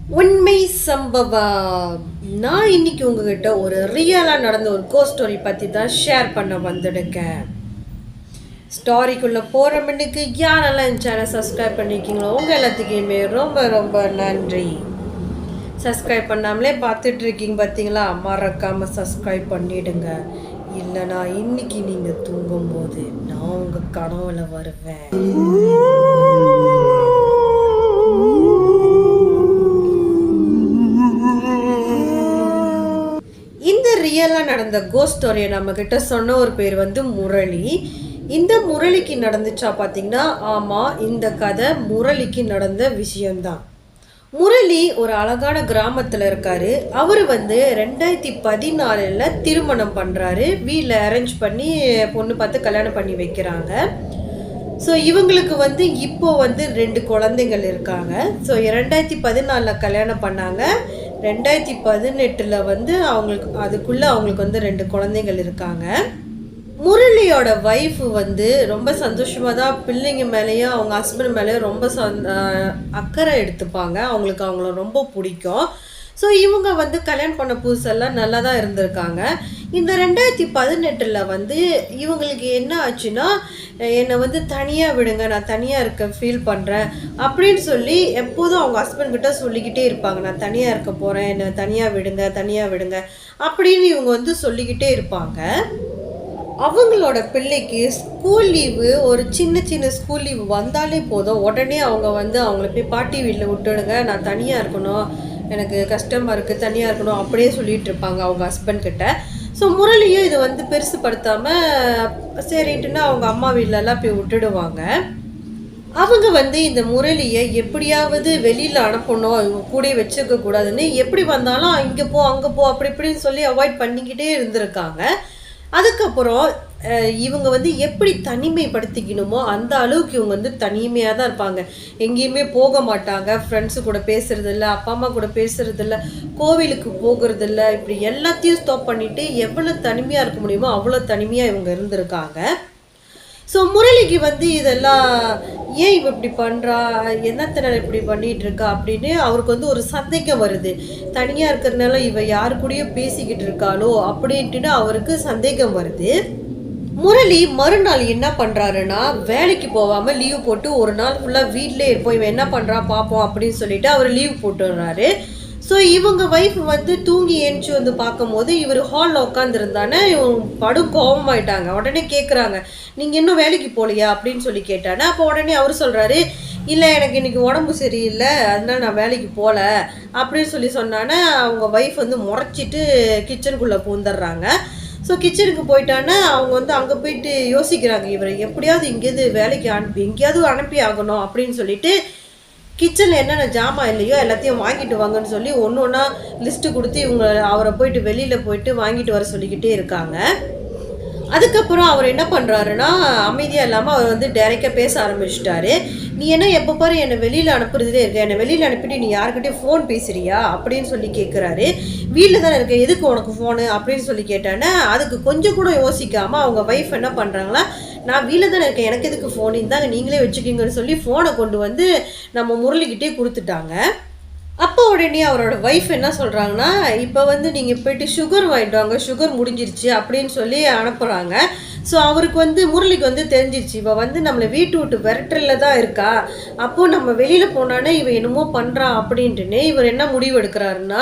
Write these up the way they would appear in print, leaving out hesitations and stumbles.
உண்மை சம்பவம். நான் இன்னைக்கு உங்ககிட்ட ஒரு ரியலாக நடந்த ஒரு ஸ்டோரி பற்றி தான் ஷேர் பண்ண வந்துடுக்கேன். ஸ்டோரிக்குள்ளே போகிற மணிக்கு யாரெல்லாம் என் சேனல் சப்ஸ்கிரைப் பண்ணியிருக்கீங்களோ உங்கள் எல்லாத்துக்குமே ரொம்ப ரொம்ப நன்றி. சப்ஸ்கிரைப் பண்ணாமலே பார்த்துட்டு இருக்கீங்க பார்த்தீங்களா, மறக்காமல் சப்ஸ்கிரைப் பண்ணிடுங்க. இல்லைனா இன்னைக்கு நீங்கள் தூங்கும்போது நான் உங்கள் கனவுல வருவேன். ரியலாக நடந்த கோஸ்ட் ஸ்டோரியை நம்மக்கிட்ட சொன்ன ஒரு பேர் வந்து முரளி. இந்த முரளிக்கு நடந்துச்சா பார்த்தீங்கன்னா, ஆமாம், இந்த கதை முரளிக்கு நடந்த விஷயம்தான். முரளி ஒரு அழகான கிராமத்தில் இருக்கார். அவர் வந்து 2014 திருமணம் பண்ணுறாரு. வீட்டில் அரேஞ்ச் பண்ணி பொண்ணு பார்த்து கல்யாணம் பண்ணி வைக்கிறாங்க. ஸோ இவங்களுக்கு வந்து இப்போ வந்து 2 குழந்தைகள் இருக்காங்க. ஸோ 2014 கல்யாணம் பண்ணாங்க. 2018 வந்து அவங்களுக்கு வந்து 2 குழந்தைகள் இருக்காங்க. முரளியோட ஒய்ஃபு வந்து ரொம்ப சந்தோஷமாக தான் பிள்ளைங்க மேலேயும் அவங்க ஹஸ்பண்ட் மேலேயும் ரொம்ப அக்கறை எடுத்துப்பாங்க. அவங்களுக்கு அவங்கள ரொம்ப பிடிக்கும். ஸோ இவங்க வந்து கல்யாணம் பண்ண புதுசெல்லாம் நல்லா தான் இருந்திருக்காங்க. இந்த 2018 வந்து இவங்களுக்கு என்ன ஆச்சுன்னா, என்னை வந்து தனியாக விடுங்க, நான் தனியாக இருக்க ஃபீல் பண்ணுறேன் அப்படின்னு சொல்லி எப்போதும் அவங்க ஹஸ்பண்ட்கிட்ட சொல்லிக்கிட்டே இருப்பாங்க. நான் தனியாக இருக்க போகிறேன், என்னை தனியாக விடுங்க, தனியாக விடுங்க அப்படின்னு இவங்க வந்து சொல்லிக்கிட்டே இருப்பாங்க. அவங்களோட பிள்ளைக்கு ஸ்கூல் லீவு, ஒரு சின்ன சின்ன ஸ்கூல் லீவு வந்தாலே போதும், உடனே அவங்க வந்து அவங்கள போய் பாட்டி வீட்டில் விட்டுடுங்க, நான் தனியாக இருக்கணும், எனக்கு கஷ்டமாக இருக்குது, தனியாக இருக்கணும் அப்படியே சொல்லிகிட்டு இருப்பாங்க அவங்க ஹஸ்பண்ட்கிட்ட. ஸோ முரளியும் இதை வந்து பெருசுப்படுத்தாமல் சரின்ட்டுன்னா அவங்க அம்மா வீட்டிலலாம் போய் விட்டுடுவாங்க. அவங்க வந்து இந்த முரளியை எப்படியாவது வெளியில் அனுப்பணும், இவங்க கூட வச்சுக்க கூடாதுன்னு எப்படி வந்தாலும் இங்கே போ அங்கே போ அப்படி இப்படின்னு சொல்லி அவாய்ட் பண்ணிக்கிட்டே இருந்திருக்காங்க. அதுக்கப்புறம் இவங்க வந்து எப்படி தனிமைப்படுத்திக்கணுமோ அந்த அளவுக்கு இவங்க வந்து தனிமையாக தான் இருப்பாங்க. எங்கேயுமே போக மாட்டாங்க, ஃப்ரெண்ட்ஸு கூட பேசுறதில்ல, அப்பா அம்மா கூட பேசுறதில்ல, கோவிலுக்கு போகிறதில்ல, இப்படி எல்லாத்தையும் ஸ்டாப் பண்ணிவிட்டு எவ்வளோ தனிமையாக இருக்க முடியுமோ அவ்வளோ தனிமையாக இவங்க இருந்திருக்காங்க. ஸோ முரளிக்கு வந்து இதெல்லாம் ஏன் இவ இப்படி பண்ணுறா, என்னத்தினால இப்படி பண்ணிகிட்டு இருக்கா அப்படின்னு அவருக்கு வந்து ஒரு சந்தேகம் வருது. தனியாக இருக்கிறதுனால இவ யாரு கூடயும் பேசிக்கிட்டு இருக்காளோ அப்படின்ட்டுன்னு அவருக்கு சந்தேகம் வருது. முரளி மறுநாள் என்ன பண்ணுறாருன்னா, வேலைக்கு போகாமல் லீவ் போட்டு ஒரு நாள் ஃபுல்லாக வீட்டிலே இருப்போம், இவன் என்ன பண்ணுறா பார்ப்போம் அப்படின்னு சொல்லிட்டு அவர் லீவ் போட்டுடுறாரு. ஸோ இவங்க ஒய்ஃப் வந்து தூங்கி ஏஞ்சி வந்து பார்க்கும்போது இவர் ஹாலில் உட்காந்துருந்தானே இவங்க படும் கோபமாயிட்டாங்க. உடனே கேட்குறாங்க, நீங்கள் இன்னும் வேலைக்கு போகலையா அப்படின்னு சொல்லி கேட்டானே. அப்போ உடனே அவர் சொல்கிறாரு, இல்லை எனக்கு இன்றைக்கி உடம்பு சரியில்லை, அதனால நான் வேலைக்கு போகல அப்படின்னு சொல்லி சொன்னானே. அவங்க ஒய்ஃப் வந்து முறைச்சிட்டு கிச்சனுக்குள்ளே பூந்துடுறாங்க. ஸோ கிச்சனுக்கு போயிட்டானே அவங்க வந்து அங்கே போயிட்டு யோசிக்கிறாங்க, இவரை எப்படியாவது இங்கேருந்து வேலைக்கு எங்கேயாவது அனுப்பி ஆகணும் அப்படின்னு சொல்லிட்டு கிச்சனில் என்னென்ன ஜாமான் இல்லையோ எல்லாத்தையும் வாங்கிட்டு வாங்கன்னு சொல்லி ஒன்று ஒன்றா லிஸ்ட்டு கொடுத்து இவங்க அவரை போயிட்டு வெளியில் போயிட்டு வாங்கிட்டு வர சொல்லிக்கிட்டே இருக்காங்க. அதுக்கப்புறம் அவர் என்ன பண்ணுறாருன்னா, அமைதியாக இல்லாமல் அவர் வந்து டைரெக்டாக பேச ஆரம்பிச்சிட்டாரு. நீ என்ன எப்போ பாரு என்னை வெளியில் அனுப்புறதுலே இருக்க, என்னை வெளியில் அனுப்பிட்டு நீ யாருக்கிட்டே ஃபோன் பேசுகிறியா அப்படின்னு சொல்லி கேட்குறாரு. வீட்டில் தானே இருக்க, எதுக்கு உனக்கு ஃபோனு அப்படின்னு சொல்லி கேட்டானே. அதுக்கு கொஞ்சம் கூட யோசிக்காமல் அவங்க ஒய்ஃப் என்ன பண்ணுறாங்களா, நான் வீட்டில் தானே இருக்கேன், எனக்கு எதுக்கு ஃபோன், இருந்தாங்க நீங்களே வச்சுக்கிங்கன்னு சொல்லி ஃபோனை கொண்டு வந்து நம்ம முரளிக்கிட்டே கொடுத்துட்டாங்க. அப்போ உடனே அவரோட ஒய்ஃப் என்ன சொல்கிறாங்கன்னா, இப்போ வந்து நீங்கள் போய்ட்டு சுகர் வாங்கிட்டு வாங்க, சுகர் முடிஞ்சிருச்சு அப்படின்னு சொல்லி அனுப்புகிறாங்க. ஸோ அவருக்கு வந்து முரளிக்கு வந்து தெரிஞ்சிருச்சு, இவள் வந்து நம்மளை வீட்டு விட்டு விரட்டலில் தான் இருக்கா, அப்போது நம்ம வெளியில் போனானே இவன் என்னமோ பண்ணுறான் அப்படின்ட்டுன்னு இவர் என்ன முடிவு எடுக்கிறாருன்னா,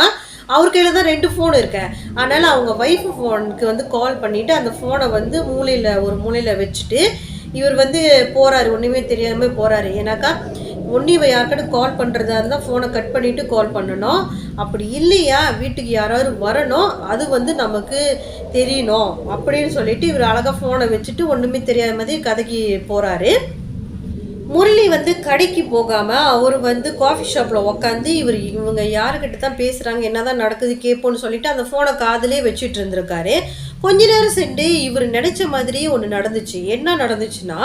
அவர் கையில் தான் 2 ஃபோன் இருக்கேன், அதனால் அவங்க ஒய்ஃபு ஃபோனுக்கு வந்து கால் பண்ணிவிட்டு அந்த ஃபோனை வந்து ஒரு மூலையில் வச்சுட்டு இவர் வந்து போகிறாரு, ஒன்றுமே தெரியாமல் போகிறாரு. ஏன்னாக்கா ஒன்று இவ யாருக்கிட்ட கால் பண்ணுறதா இருந்தால் ஃபோனை கட் பண்ணிவிட்டு கால் பண்ணணும், அப்படி இல்லையா வீட்டுக்கு யாராவது வரணும், அது வந்து நமக்கு தெரியணும் அப்படின்னு சொல்லிட்டு இவர் அழகாக ஃபோனை வச்சுட்டு ஒன்றுமே தெரியாத மாதிரி கதைக்கு போகிறாரு. முரளி வந்து கடைக்கு போகாமல் அவர் வந்து காஃபி ஷாப்பில் உக்காந்து இவங்க யாருக்கிட்ட தான் பேசுகிறாங்க, என்ன தான் நடக்குது கேட்போன்னு சொல்லிட்டு அந்த ஃபோனை காதிலே வச்சுட்டு இருந்திருக்காரு. கொஞ்ச நேரம் சென்று இவர் நினச்ச மாதிரியே ஒன்று நடந்துச்சு. என்ன நடந்துச்சுன்னா,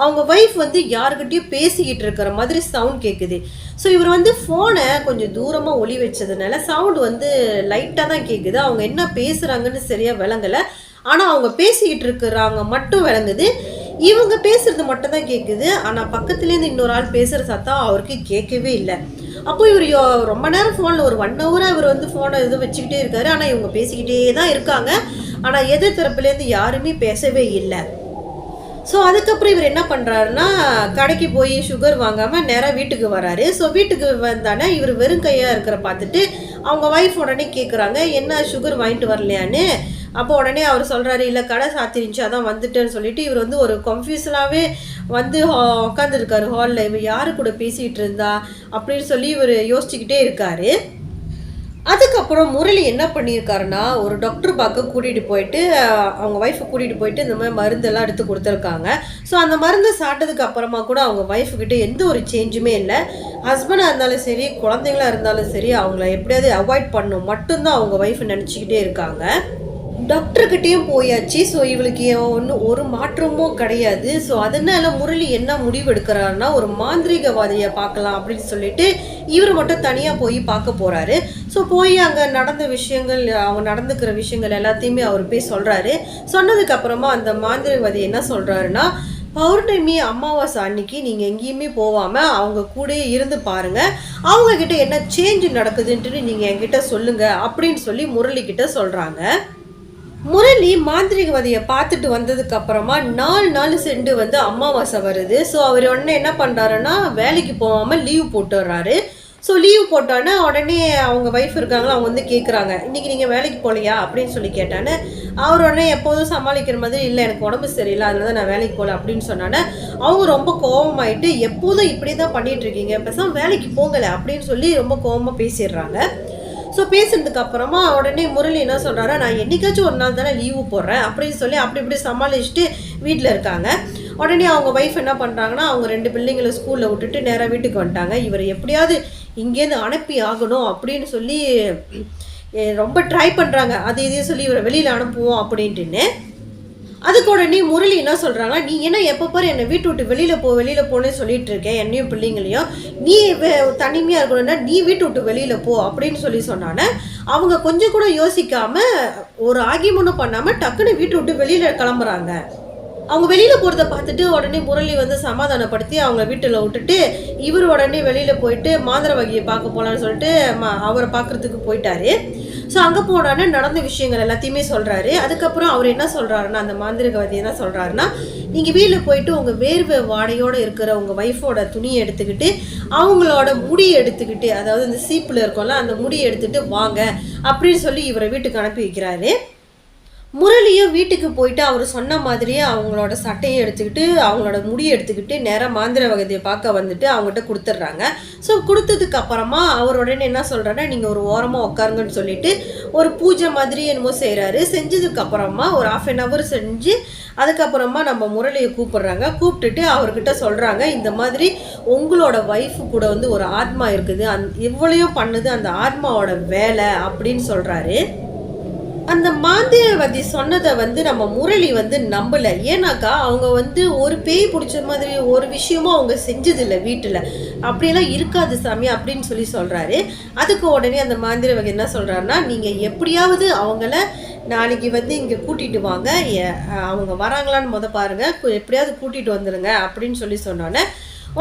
அவங்க ஒய்ஃப் வந்து யாருக்கிட்டையும் பேசிக்கிட்டு இருக்கிற மாதிரி சவுண்ட் கேட்குது. ஸோ இவர் வந்து ஃபோனை கொஞ்சம் தூரமாக ஒளி வச்சதுனால சவுண்டு வந்து லைட்டாக தான் கேட்குது. அவங்க என்ன பேசுகிறாங்கன்னு சரியாக விளங்கலை, ஆனால் அவங்க பேசிக்கிட்டு இருக்கிறாங்க மட்டும் விளங்குது. இவங்க பேசுறது மட்டும் தான் கேட்குது. ஆனால் பக்கத்துலேருந்து இன்னொரு ஆள் பேசுகிற சத்தம் அவருக்கு கேட்கவே இல்லை. அப்போ இவர் ரொம்ப நேரம் ஃபோனில் ஒரு 1 ஹவராக இவர் வந்து ஃபோனை இது வச்சுக்கிட்டே இருக்காரு. ஆனால் இவங்க பேசிக்கிட்டே தான் இருக்காங்க. ஆனால் எதிர் தரப்புலேருந்து யாருமே பேசவே இல்லை. ஸோ அதுக்கப்புறம் இவர் என்ன பண்ணுறாருன்னா, கடைக்கு போய் சுகர் வாங்காமல் நேராக வீட்டுக்கு வராரு. ஸோ வீட்டுக்கு வந்தானே இவர் வெறும் கையாக இருக்கிற பார்த்துட்டு அவங்க ஒய்ஃப் உடனே கேட்குறாங்க, என்ன சுகர் வாங்கிட்டு வரலையான்னு. அப்போ உடனே அவர் சொல்கிறாரு, இல்லை கடை சாத்திருந்துச்சு அதான் வந்துட்டேன்னு சொல்லிட்டு இவர் வந்து ஒரு கன்ஃபியூஷனாகவே வந்து உட்காந்துருக்காரு ஹாலில். இவர் யாரு கூட பேசிகிட்டு இருந்தா அப்படின்னு சொல்லி இவர் யோசிச்சுக்கிட்டே இருக்காரு. அதுக்கப்புறம் முரளி என்ன பண்ணியிருக்காருன்னா, ஒரு டாக்டர் பார்க்க கூட்டிகிட்டு போயிட்டு அவங்க ஒய்ஃபை கூட்டிகிட்டு போயிட்டு இந்த மாதிரி மருந்தெல்லாம் எடுத்து கொடுத்துருக்காங்க. ஸோ அந்த மருந்தை சாப்பிட்டதுக்கு அப்புறமா கூட அவங்க ஒய்ஃபுக்கிட்ட எந்த ஒரு சேஞ்சுமே இல்லை. ஹஸ்பண்டாக இருந்தாலும் சரி, குழந்தைங்களாக இருந்தாலும் சரி, அவங்கள எப்படியாவது அவாய்ட் பண்ணணும் மட்டும்தான் அவங்க ஒய்ஃபை நினச்சிக்கிட்டே இருக்காங்க. டாக்டர்கிட்டையும் போயாச்சு. ஸோ இவளுக்கு ஒன்றும் ஒரு மாற்றமும் கிடையாது. ஸோ அதனால முரளி என்ன முடிவு எடுக்கிறாருன்னா, ஒரு மாந்திரிகவாதியை பார்க்கலாம் அப்படின்னு சொல்லிட்டு இவர் மட்டும் தனியாக போய் பார்க்க போகிறாரு. ஸோ போய் அங்கே நடந்த விஷயங்கள், அவங்க நடந்துக்கிற விஷயங்கள் எல்லாத்தையுமே அவர் போய் சொல்கிறாரு. சொன்னதுக்கப்புறமா அந்த மாந்திரிகவாதி என்ன சொல்கிறாருன்னா, பௌர்ணமி அமாவாசை அன்னைக்கு நீங்கள் எங்கேயுமே போகாமல் அவங்க கூட இருந்து பாருங்கள், அவங்கக்கிட்ட என்ன சேஞ்ச் நடக்குதுன்ட்டு நீங்கள் என்கிட்ட சொல்லுங்கள் அப்படின்னு சொல்லி முரளிக்கிட்ட சொல்கிறாங்க. முரளி மாந்திரிகவாதியை பார்த்துட்டு வந்ததுக்கு அப்புறமா 4 நாள் சென்று வந்து அமாவாசை வருது. ஸோ அவர் உடனே என்ன பண்ணுறாருன்னா, வேலைக்கு போகாமல் லீவ் போட்டுடுறாரு. ஸோ லீவ் போட்டோன்னே உடனே அவங்க ஒய்ஃப் இருக்காங்களா, அவங்க வந்து கேட்குறாங்க, இன்றைக்கி நீங்கள் வேலைக்கு போகலையா அப்படின்னு சொல்லி கேட்டானே, அவர் உடனே எப்போதும் சமாளிக்கிற மாதிரி, இல்லை எனக்கு உடம்பு சரியில்லை அதனால தான் நான் வேலைக்கு போகல அப்படின்னு சொன்னானே, அவங்க ரொம்ப கோபமாயிட்டு, எப்போதும் இப்படி தான் பண்ணிகிட்ருக்கீங்க, பேசாமல் வேலைக்கு போகலை அப்படின்னு சொல்லி ரொம்ப கோபமாக பேசிடுறாங்க. ஸோ பேசுனதுக்கு அப்புறமா உடனே முரளி என்ன சொல்கிறாரா, நான் என்றைக்காச்சும் ஒரு நாள் தானே லீவு போடுறேன் அப்படின்னு சொல்லி அப்படி இப்படி சமாளிச்சுட்டு வீட்டில் இருக்காங்க. உடனே அவங்க ஒய்ஃப் என்ன பண்ணுறாங்கன்னா, அவங்க 2 பிள்ளைங்களை ஸ்கூலில் விட்டுட்டு நேராக வீட்டுக்கு வந்துட்டாங்க. இவர் எப்படியாவது இங்கேருந்து அனுப்பி ஆகணும் அப்படின்னு சொல்லி ரொம்ப ட்ரை பண்ணுறாங்க. அது இதையும் சொல்லி இவரை வெளியில் அனுப்புவோம் அப்படின்ட்டுன்னு. அதுக்கு உடனே முரளி என்ன சொல்கிறாங்கன்னா, நீ என்ன எப்போ பாரு என்னை வீட்டு விட்டு வெளியில் போனே சொல்லிட்டு இருக்கேன், என்னையும் பிள்ளைங்களையும், நீ தனிமையாக இருக்கணும்னா நீ வீட்டு விட்டு வெளியில் போ அப்படின்னு சொல்லி சொன்னானே, அவங்க கொஞ்சம் கூட யோசிக்காமல் ஒரு ஆகியமுன்னும் பண்ணாமல் டக்குன்னு வீட்டு விட்டு வெளியில் கிளம்புறாங்க. அவங்க வெளியில் போகிறத பார்த்துட்டு உடனே முரளி வந்து சமாதானப்படுத்தி அவங்க வீட்டில் விட்டுட்டு இவர் உடனே வெளியில் போயிட்டு மாந்திரவாதியை பார்க்க போகலான்னு சொல்லிட்டு அவரை பார்க்குறதுக்கு போயிட்டாரு. ஸோ அங்கே போனோடனே நடந்த விஷயங்கள் எல்லாத்தையுமே சொல்கிறாரு. அதுக்கப்புறம் அவர் என்ன சொல்கிறாருன்னா, அந்த மாந்திரிகவாதி என்ன சொல்கிறாருன்னா, நீங்கள் வீட்டில் போயிட்டு உங்கள் வேர்வை வாடையோடு இருக்கிற உங்கள் ஒய்ஃபோட துணியை எடுத்துக்கிட்டு அவங்களோட முடி எடுத்துக்கிட்டு, அதாவது இந்த சீப்பில் இருக்கோம்ல அந்த முடியை எடுத்துகிட்டு வாங்க அப்படின்னு சொல்லி இவரை வீட்டுக்கு அனுப்பி வைக்கிறாரு. முரளியும் வீட்டுக்கு போயிட்டு அவர் சொன்ன மாதிரியே அவங்களோட சட்டையை எடுத்துக்கிட்டு அவங்களோட முடியை எடுத்துக்கிட்டு நேராக மாந்திரவாதியை பார்க்க வந்துட்டு அவங்ககிட்ட கொடுத்துட்றாங்க. ஸோ கொடுத்ததுக்கு அப்புறமா அவர் உடனே என்ன சொல்கிறாருன்னா, நீங்கள் ஒரு ஓரமாக உட்காருங்கன்னு சொல்லிட்டு ஒரு பூஜை மாதிரி என்னமோ செய்கிறாரு. செஞ்சதுக்கு அப்புறமா ஒரு 1/2 hour செஞ்சு அதுக்கப்புறமா நம்ம முரளியை கூப்பிடுறாங்க. கூப்பிட்டுட்டு அவர்கிட்ட சொல்கிறாங்க, இந்த மாதிரி உங்களோட ஒய்ஃபு கூட வந்து ஒரு ஆத்மா இருக்குது, இவ்வளையும் பண்ணுது அந்த ஆத்மாவோட வேலை அப்படின்னு சொல்கிறாரு. அந்த மாந்திரவாதி சொன்னதை வந்து நம்ம முரளி வந்து நம்பலை. ஏன்னாக்கா அவங்க வந்து ஒரு பேய் பிடிச்ச மாதிரி ஒரு விஷயமும் அவங்க செஞ்சதில்லை வீட்டில், அப்படியெல்லாம் இருக்காது சாமி அப்படின்னு சொல்லி சொல்கிறாரு. அதுக்கு உடனே அந்த மாந்திரவாதி என்ன சொல்கிறாருன்னா, நீங்கள் எப்படியாவது அவங்கள நாளைக்கு வந்து இங்கே கூட்டிகிட்டு வாங்க, அவங்க வராங்களான்னு பாருங்கள், எப்படியாவது கூட்டிகிட்டு வந்துடுங்க அப்படின்னு சொல்லி சொன்னோன்னே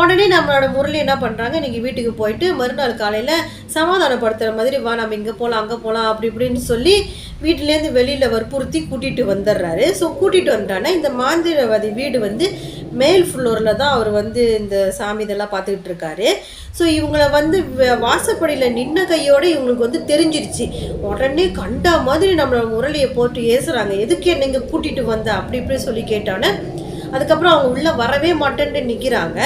உடனே நம்மளோட முரளி என்ன பண்ணுறாங்க, இன்றைக்கி வீட்டுக்கு போயிட்டு மறுநாள் காலையில் சமாதானப்படுத்துகிற மாதிரி, வா நம்ம இங்கே போகலாம் அங்கே போகலாம் அப்படி இப்படின்னு சொல்லி வீட்டிலேருந்து வெளியில் வற்புறுத்தி கூட்டிகிட்டு வந்துடுறாரு. ஸோ கூட்டிகிட்டு வந்துட்டானே இந்த மாந்திரவாதி வீடு வந்து மேல் ஃப்ளோரில் தான் அவர் வந்து இந்த சாமி இதெல்லாம் பார்த்துக்கிட்டு இருக்காரு. ஸோ இவங்களை வந்து வாசப்படியில் நின்ன கையோடு இவங்களுக்கு வந்து தெரிஞ்சிருச்சு. உடனே கண்டா மாதிரி நம்மளோட முரளியை போட்டு ஏசுகிறாங்க, எதுக்கு என்ன இங்கே கூட்டிகிட்டு வந்த அப்படி இப்படி சொல்லி கேட்டோன்னே அதுக்கப்புறம் அவங்க உள்ளே வரவே மாட்டேன்ட்டு நிற்கிறாங்க.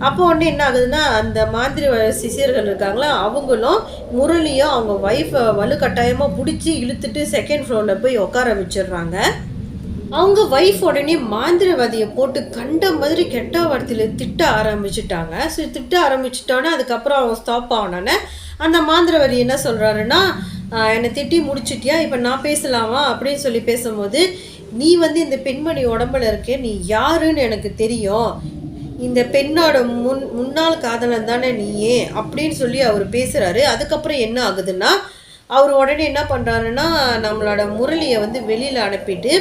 அப்போ ஒன்று என்ன ஆகுதுன்னா, அந்த மாந்திரி சிஷியர்கள் இருக்காங்களா அவங்களும் முரளியும் அவங்க ஒய்ஃபை வலுக்கட்டாயமாக பிடிச்சி இழுத்துட்டு 2nd ஃப்ளோரில் போய் உட்கார வச்சிடுறாங்க. அவங்க ஒய்ஃப் உடனே மாந்திரவாதியை போட்டு கண்ட மாதிரி கெட்ட வார்த்தையில் திட்ட ஆரம்பிச்சுட்டாங்க. ஸோ திட்ட ஆரம்பிச்சிட்டோன்னே அதுக்கப்புறம் அவங்க ஸ்டாப் ஆனோன்னே அந்த மாந்திரவாதி என்ன சொல்கிறாருன்னா, என்னை திட்டி முடிச்சிட்டியா, இப்போ நான் பேசலாமா அப்படின்னு சொல்லி பேசும்போது, நீ வந்து இந்த பெண்மணி உடம்புல இருக்க, நீ யாருன்னு எனக்கு தெரியும், இந்த பெண்ணோட முன்னாள் காதலன் தானே நீயே அப்படின்னு சொல்லி அவர் பேசுகிறாரு. அதுக்கப்புறம் என்ன ஆகுதுன்னா, அவர் உடனே என்ன பண்ணுறாருன்னா, நம்மளோட முரளியை வந்து வெளியில் அனுப்பிட்டு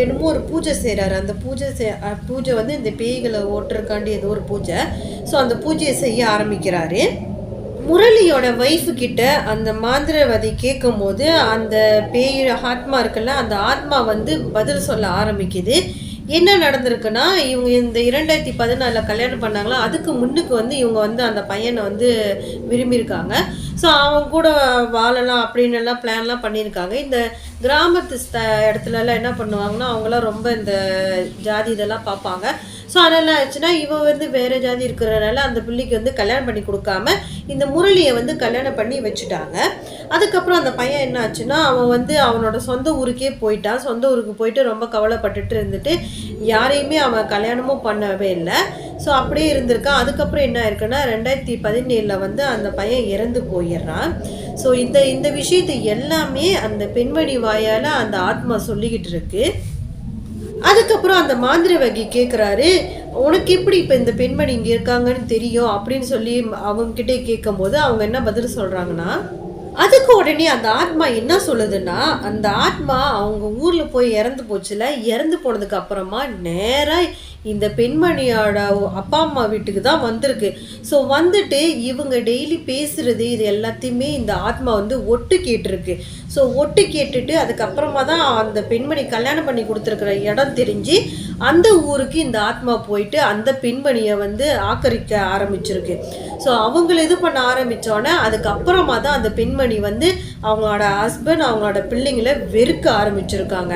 என்னமோ ஒரு பூஜை செய்கிறாரு. அந்த பூஜை வந்து இந்த பேய்களை ஓட்டுறக்காண்டி ஏதோ ஒரு பூஜை. ஸோ அந்த பூஜையை செய்ய ஆரம்பிக்கிறாரு. முரளியோட ஒய்ஃபு கிட்ட அந்த மாந்திரவாதி கேட்கும்போது அந்த பேய் ஆத்மா இருக்குல்ல, அந்த ஆத்மா வந்து பதில் சொல்ல ஆரம்பிக்குது. என்ன நடந்திருக்குன்னா, இவங்க இந்த 2014 கல்யாணம் பண்ணாங்களா, அதுக்கு முன்னுக்கு வந்து இவங்க வந்து அந்த பையனை வந்து விரும்பியிருக்காங்க. ஸோ அவங்க கூட வாழலாம் அப்படின்னு எல்லாம் பிளான்லாம் பண்ணியிருக்காங்க. இந்த கிராமத்து இடத்துலலாம் என்ன பண்ணுவாங்கன்னா, அவங்களாம் ரொம்ப இந்த ஜாதி இதெல்லாம் பார்ப்பாங்க. ஸோ அதெல்லாம் ஆச்சுன்னா, இவன் வந்து வேறு ஜாதி இருக்கிறனால அந்த பிள்ளைக்கு வந்து கல்யாணம் பண்ணி கொடுக்காம இந்த முரளியை வந்து கல்யாணம் பண்ணி வச்சுட்டாங்க. அதுக்கப்புறம் அந்த பையன் என்ன ஆச்சுன்னா, அவன் வந்து அவனோட சொந்த ஊருக்கே போயிட்டான். சொந்த ஊருக்கு போயிட்டு ரொம்ப கவலைப்பட்டுட்டு இருந்துட்டு யாரையுமே அவன் கல்யாணமும் பண்ணவே இல்லை. ஸோ அப்படியே இருந்திருக்கான். அதுக்கப்புறம் என்ன ஆயிருக்குன்னா, 2017 வந்து அந்த பையன் இறந்து போயிடுறான். ஸோ இந்த விஷயத்தை எல்லாமே அந்த பெண்மணி வாயால் அந்த ஆத்மா சொல்லிக்கிட்டு இருக்கு. அதுக்கப்புறம் அந்த மாந்திரவாதி கேட்குறாரு, உனக்கு எப்படி இப்போ இந்த பெண்மணி இங்கே இருக்காங்கன்னு தெரியும் அப்படின்னு சொல்லி அவங்ககிட்டே கேட்கும்போது அவங்க என்ன பதில் சொல்கிறாங்கன்னா, அதுக்கு உடனே அந்த ஆத்மா என்ன சொல்லுதுன்னா, அந்த ஆத்மா அவங்க ஊரில் போய் இறந்து போச்சுல, இறந்து போனதுக்கு அப்புறமா நேராக இந்த பெண்மணியோட அப்பா அம்மா வீட்டுக்கு தான் வந்திருக்கு. ஸோ வந்துட்டு இவங்க டெய்லி பேசுகிறது இது எல்லாத்தையுமே இந்த ஆத்மா வந்து ஒட்டு கேட்டிருக்கு. ஸோ ஒட்டு கேட்டுட்டு அதுக்கப்புறமா தான் அந்த பெண்மணி கல்யாணம் பண்ணி கொடுத்துருக்குற இடம் தெரிஞ்சு அந்த ஊருக்கு இந்த ஆத்மா போயிட்டு அந்த பெண்மணியை வந்து ஆக்கரிக்க ஆரம்பிச்சிருக்கு. ஸோ அவங்கள இது பண்ண ஆரம்பித்தோன்னே அதுக்கப்புறமா தான் அந்த பெண்மணி வந்து அவங்களோட ஹஸ்பண்ட் அவங்களோட பிள்ளைங்களை வெறுக்க ஆரம்பிச்சிருக்காங்க.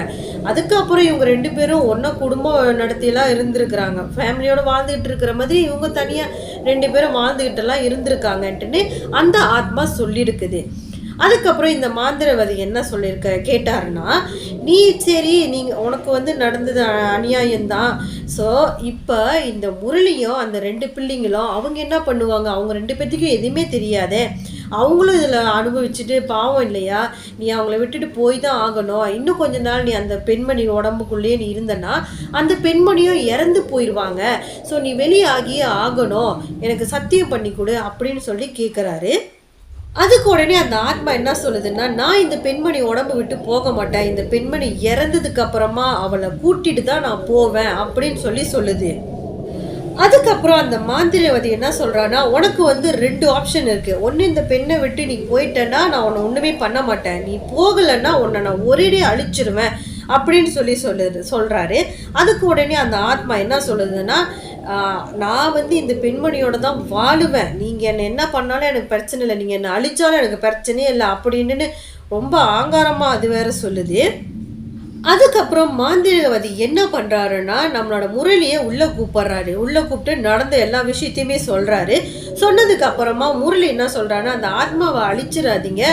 அதுக்கப்புறம் இவங்க 2 பேரும் ஒன்றா குடும்பம் நடத்தியெல்லாம் இருந்திருக்கிறாங்க. ஃபேமிலியோடு வாழ்ந்துகிட்டு இருக்கிற மாதிரி இவங்க தனியாக 2 பேரும் வாழ்ந்துக்கிட்டெல்லாம் இருந்திருக்காங்கன்ட்டுன்னு அந்த ஆத்மா சொல்லியிருக்குது. அதுக்கப்புறம் இந்த மாந்திரவாதி என்ன கேட்டாருன்னா, நீ சரி உனக்கு வந்து நடந்தது அநியாயம்தான். ஸோ இப்போ இந்த முரளியும் அந்த 2 பிள்ளைங்களும் அவங்க என்ன பண்ணுவாங்க, அவங்க 2 பேர்த்துக்கும் எதுவுமே தெரியாதே, அவங்களும் இதில் அனுபவிச்சுட்டு பாவம் இல்லையா, நீ அவங்கள விட்டுட்டு போய் தான் ஆகணும். இன்னும் கொஞ்ச நாள் நீ அந்த பெண்மணி உடம்புக்குள்ளேயே நீ இருந்தனா அந்த பெண்மணியும் இறந்து போயிடுவாங்க. ஸோ நீ வெளியாகியே ஆகணும், எனக்கு சத்தியம் பண்ணி கொடு அப்படின்னு சொல்லி கேட்குறாரு. அதுக்கு உடனே அந்த ஆத்மா என்ன சொல்லுதுன்னா, நான் இந்த பெண்மணி உடம்பு விட்டு போக மாட்டேன், இந்த பெண்மணி இறந்ததுக்கு அப்புறமா அவளை கூட்டிட்டு தான் நான் போவேன் அப்படின்னு சொல்லுது. அதுக்கப்புறம் அந்த மாந்திரவாதி என்ன சொல்கிறான்னா, உனக்கு வந்து 2 ஆப்ஷன் இருக்குது. ஒன்று, இந்த பெண்ணை விட்டு நீ போயிட்டேன்னா நான் உன்னை ஒன்றுமே பண்ண மாட்டேன், நீ போகலைன்னா உன்னை நான் ஒரேடியே அழிச்சிருவேன் அப்படின்னு சொல்கிறாரு. அதுக்கு உடனே அந்த ஆத்மா என்ன சொல்லுதுன்னா, நான் வந்து இந்த பெண்மணியோட தான் வாழுவேன், நீங்கள் என்னை என்ன பண்ணாலும் எனக்கு பிரச்சனை இல்லை, நீங்கள் என்னை அழிச்சாலும் எனக்கு பிரச்சனையே இல்லை அப்படின்னு ரொம்ப ஆங்காரமாக அது வேற சொல்லுது. அதுக்கப்புறம் மாந்திரவாதி என்ன பண்ணுறாருன்னா, நம்மளோட முரளியை உள்ளே கூப்பிட்றாரு. உள்ளே கூப்பிட்டு நடந்த எல்லா விஷயத்தையுமே சொல்கிறாரு. சொன்னதுக்கு அப்புறமா முரளி என்ன சொல்கிறான்னா, அந்த ஆத்மாவை அழிச்சிடாதீங்க,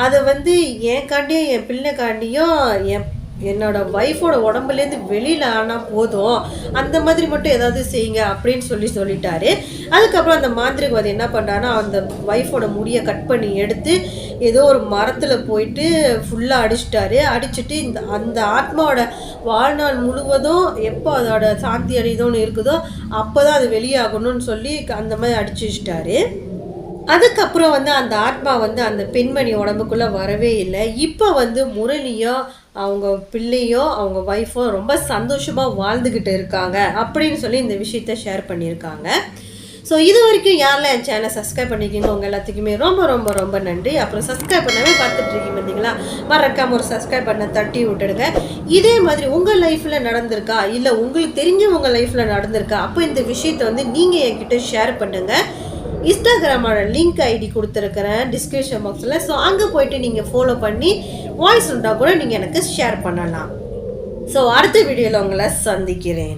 அதை வந்து என்காண்டியும் என் பிள்ளைக்காண்டியும் என்னோட ஒய்ஃபோட உடம்புலேருந்து வெளியில் ஆனால் போதும், அந்த மாதிரி மட்டும் ஏதாவது செய்யுங்க அப்படின்னு சொல்லிட்டாரு. அதுக்கப்புறம் அந்த மாந்திரிகவாதி என்ன பண்ணுறான்னா, அந்த ஒய்ஃபோட முடியை கட் பண்ணி எடுத்து ஏதோ ஒரு மரத்தில் போயிட்டு ஃபுல்லாக அடிச்சுட்டு அந்த ஆத்மாவோட வாழ்நாள் முழுவதும் எப்போ அதோட சாந்தி அடைதோன்னு இருக்குதோ அப்போ தான் அது வெளியாகணும்னு சொல்லி அந்த மாதிரி அடிச்சு வச்சிட்டாரு. அதுக்கப்புறம் வந்து அந்த ஆத்மா வந்து அந்த பெண்மணி உடம்புக்குள்ளே வரவே இல்லை. இப்போ வந்து முரளியோ அவங்க பிள்ளையோ அவங்க ஒய்ஃபோ ரொம்ப சந்தோஷமாக வாழ்ந்துக்கிட்டு இருக்காங்க அப்படின்னு சொல்லி இந்த விஷயத்த ஷேர் பண்ணியிருக்காங்க. ஸோ இது வரைக்கும் யாரெல்லாம் என் சேனலை சப்ஸ்கிரைப் பண்ணிக்கிங்க உங்கள் எல்லாத்துக்குமே ரொம்ப ரொம்ப ரொம்ப நன்றி. அப்புறம் சப்ஸ்கிரைப் பண்ணாமே பார்த்துட்ருக்கீங்க பார்த்தீங்களா, மறக்காமல் ஒரு சப்ஸ்கிரைப் பண்ண தட்டி விட்டுடுங்க. இதே மாதிரி உங்கள் லைஃப்பில் நடந்திருக்கா, இல்லை உங்களுக்கு தெரிஞ்ச உங்கள் லைஃப்பில் நடந்திருக்கா, அப்போ இந்த விஷயத்தை வந்து நீங்கள் என்கிட்ட ஷேர் பண்ணுங்கள். இன்ஸ்டாகிராமோட லிங்க் ஐடி கொடுத்துருக்குறேன் டிஸ்கிரிப்ஷன் பாக்ஸில். ஸோ அங்கே போய்ட்டு நீங்கள் ஃபாலோ பண்ணி வாய்ஸ் இருந்தால் கூட நீங்கள் எனக்கு ஷேர் பண்ணலாம். ஸோ அடுத்த வீடியோவில் உங்களை சந்திக்கிறேன்.